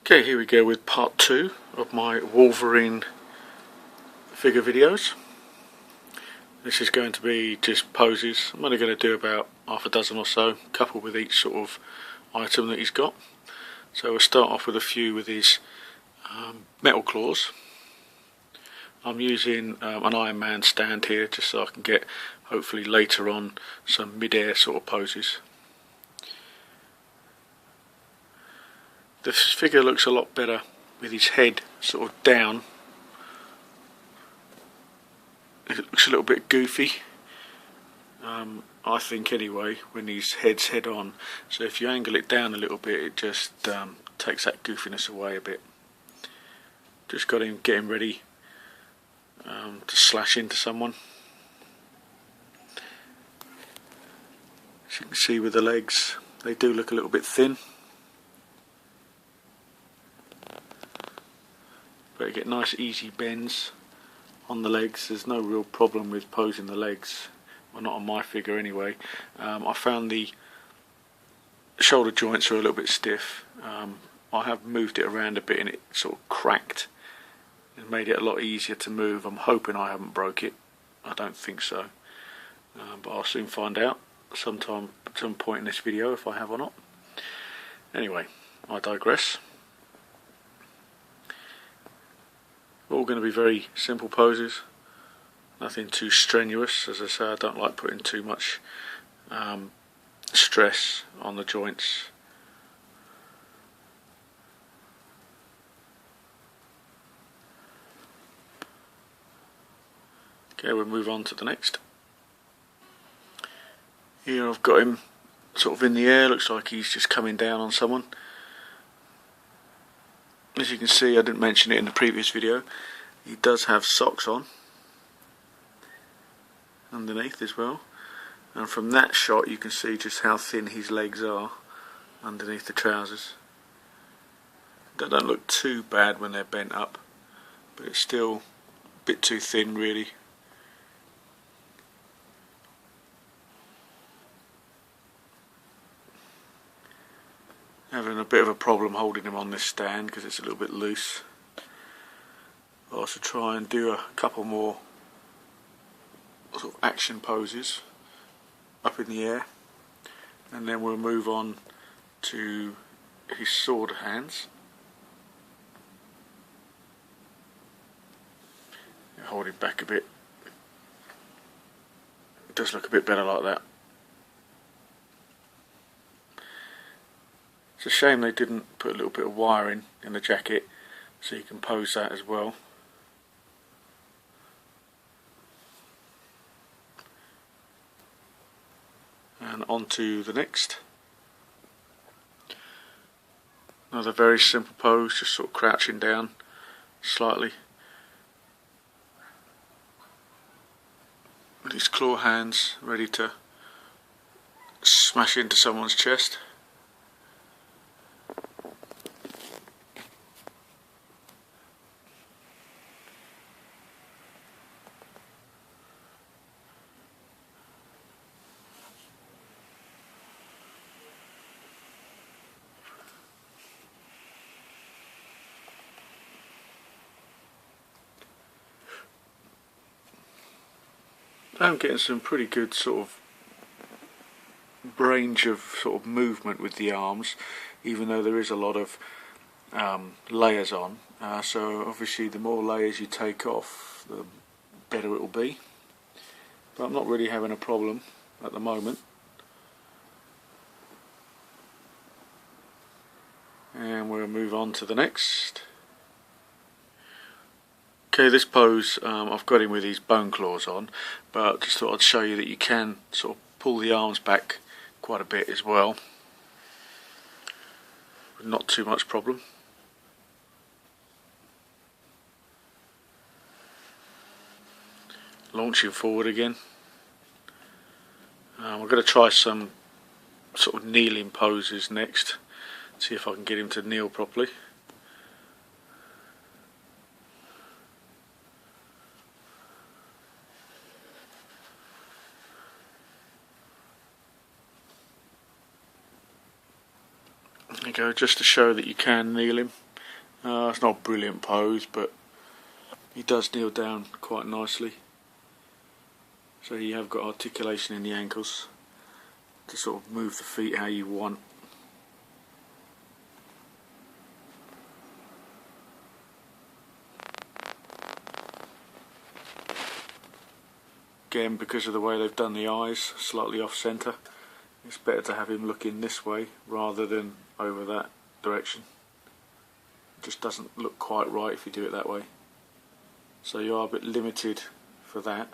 Okay, here we go with part 2 of my Wolverine figure videos. This is going to be just poses. I'm only going to do about half a dozen or so, a couple with each sort of item that he's got. So we'll start off with a few with his metal claws. I'm using an Iron Man stand here just so I can get, hopefully later on, some mid-air sort of poses. This figure looks a lot better with his head sort of down. It looks a little bit goofy, I think anyway, when his head's head on. So if you angle it down a little bit, it just takes that goofiness away a bit. Just got him getting ready to slash into someone. As you can see with the legs, they do look a little bit thin. But you get nice easy bends on the legs. There's no real problem with posing the legs, well, not on my figure anyway. I found the shoulder joints are a little bit stiff. I have moved it around a bit and it sort of cracked and made it a lot easier to move. I'm hoping I haven't broke it. I don't think so, but I'll soon find out at some point in this video if I have or not. Anyway, I digress. All going to be very simple poses, nothing too strenuous. As I say, I don't like putting too much stress on the joints. Okay, we'll move on to the next. Here I've got him sort of in the air, looks like he's just coming down on someone. As you can see, I didn't mention it in the previous video, he does have socks on underneath as well, and from that shot you can see just how thin his legs are underneath the trousers. They don't look too bad when they're bent up, but it's still a bit too thin really. Having a bit of a problem holding him on this stand because it's a little bit loose. I'll also try and do a couple more sort of action poses up in the air, and then we'll move on to his sword hands. Hold him back a bit. It does look a bit better like that. It's a shame they didn't put a little bit of wiring in the jacket so you can pose that as well. And on to the next. Another very simple pose, just sort of crouching down slightly. With his claw hands ready to smash into someone's chest. I'm getting some pretty good sort of range of sort of movement with the arms, even though there is a lot of layers on. So obviously the more layers you take off, the better it will be. But I'm not really having a problem at the moment. And we'll move on to the next. Okay, this pose, I've got him with his bone claws on, but just thought I'd show you that you can sort of pull the arms back quite a bit as well, with not too much problem. Launching forward again. We're going to try some sort of kneeling poses next, see if I can get him to kneel properly. There you go, just to show that you can kneel him. It's not a brilliant pose, but he does kneel down quite nicely. So you have got articulation in the ankles to sort of move the feet how you want. Again, because of the way they've done the eyes, slightly off centre, it's better to have him looking this way rather than over that direction. It just doesn't look quite right if you do it that way. So you are a bit limited for that.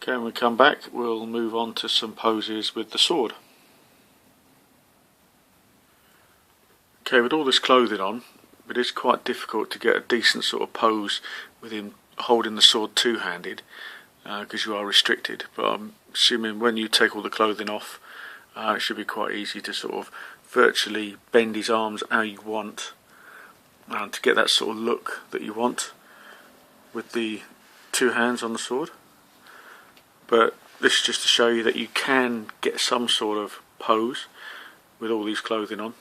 Okay, when we come back, we'll move on to some poses with the sword. Okay, with all this clothing on, it is quite difficult to get a decent sort of pose with him holding the sword two-handed, because you are restricted. But I'm assuming when you take all the clothing off, it should be quite easy to sort of virtually bend his arms how you want, to get that sort of look that you want with the two hands on the sword. But this is just to show you that you can get some sort of pose with all these clothing on.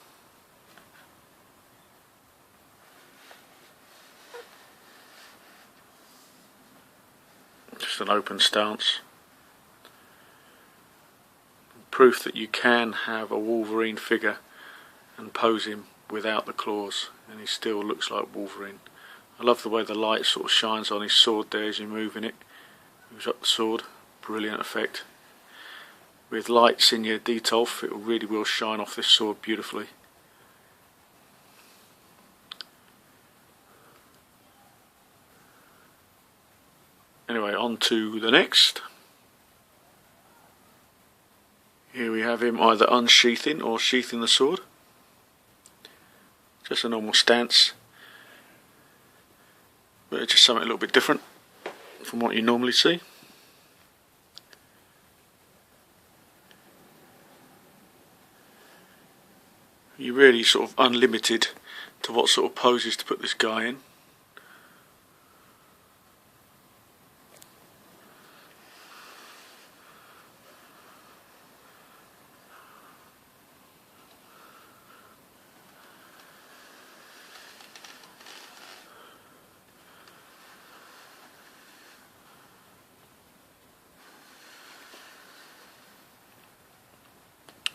Just an open stance. Proof that you can have a Wolverine figure and pose him without the claws and he still looks like Wolverine. I love the way the light sort of shines on his sword there as you're moving it. Moves up the sword. Brilliant effect. With lights in your detolf, it really will shine off this sword beautifully. Anyway, on to the next. Here we have him either unsheathing or sheathing the sword. Just a normal stance, but it's just something a little bit different from what you normally see. You're really sort of unlimited to what sort of poses to put this guy in.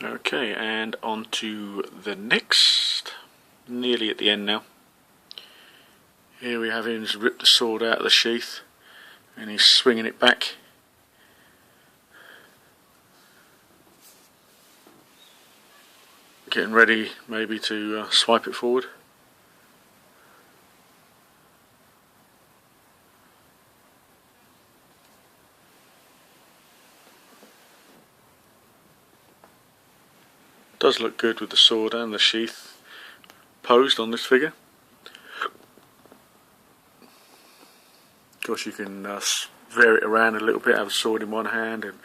Okay, and on to the next. Nearly at the end now. Here we have him rip the sword out of the sheath and he's swinging it back. Getting ready maybe to swipe it forward. Does look good with the sword and the sheath posed on this figure. Of course you can vary it around a little bit, have a sword in one hand and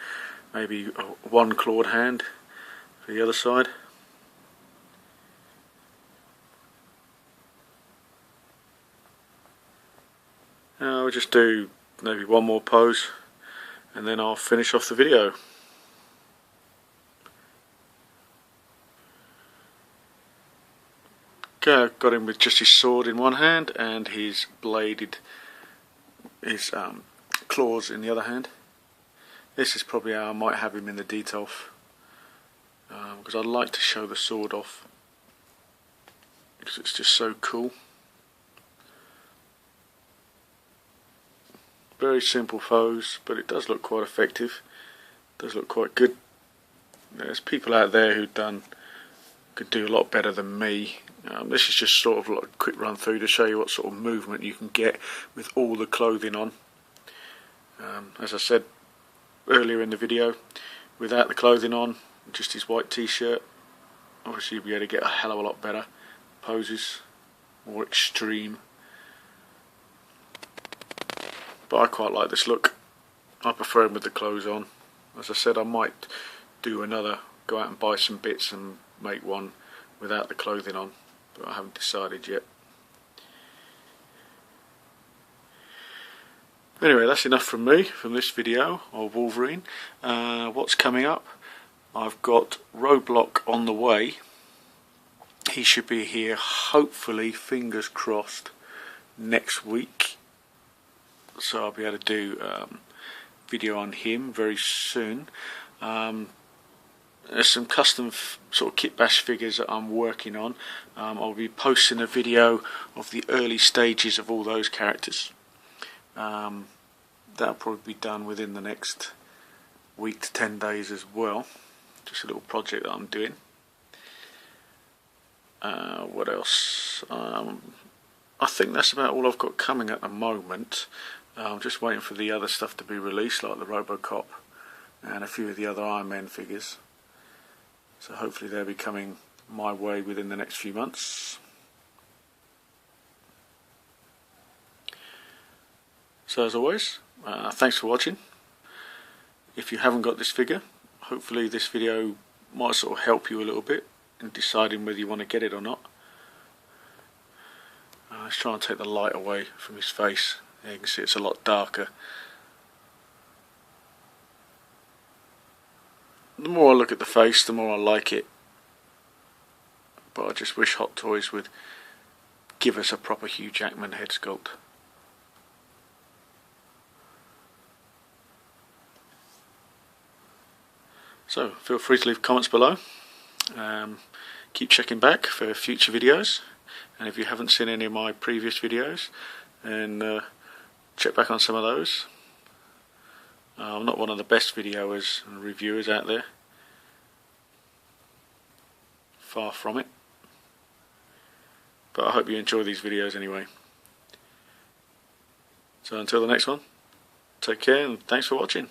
maybe one clawed hand for the other side. Now I'll just do maybe one more pose and then I'll finish off the video. Okay, I've got him with just his sword in one hand and his claws in the other hand. This is probably how I might have him in the detolf, because I like to show the sword off because it's just so cool. Very simple pose, but it does look quite effective. It does look quite good. There's people out there who could do a lot better than me. This is just sort of like a quick run through to show you what sort of movement you can get with all the clothing on. As I said earlier in the video, without the clothing on, just his white t-shirt, obviously you'll be able to get a hell of a lot better poses, more extreme. But I quite like this look. I prefer him with the clothes on. As I said, I might do go out and buy some bits and make one without the clothing on, but I haven't decided yet. Anyway, that's enough from me from this video of Wolverine. What's coming up? I've got Roadblock on the way. He should be here, hopefully, fingers crossed, next week. So I'll be able to do video on him very soon. There's some custom sort of kit bash figures that I'm working on. I'll be posting a video of the early stages of all those characters. That'll probably be done within the next week to 10 days as well. Just a little project that I'm doing. What else? I think that's about all I've got coming at the moment. I'm just waiting for the other stuff to be released, like the Robocop and a few of the other Iron Man figures. So hopefully they'll be coming my way within the next few months. So as always, thanks for watching. If you haven't got this figure, hopefully this video might sort of help you a little bit in deciding whether you want to get it or not. Let's try and take the light away from his face. There you can see it's a lot darker. The more I look at the face, the more I like it. But I just wish Hot Toys would give us a proper Hugh Jackman head sculpt. So feel free to leave comments below. Keep checking back for future videos, and if you haven't seen any of my previous videos, then check back on some of those. I'm not one of the best videoers and reviewers out there. Far from it. But I hope you enjoy these videos anyway. So until the next one, take care and thanks for watching.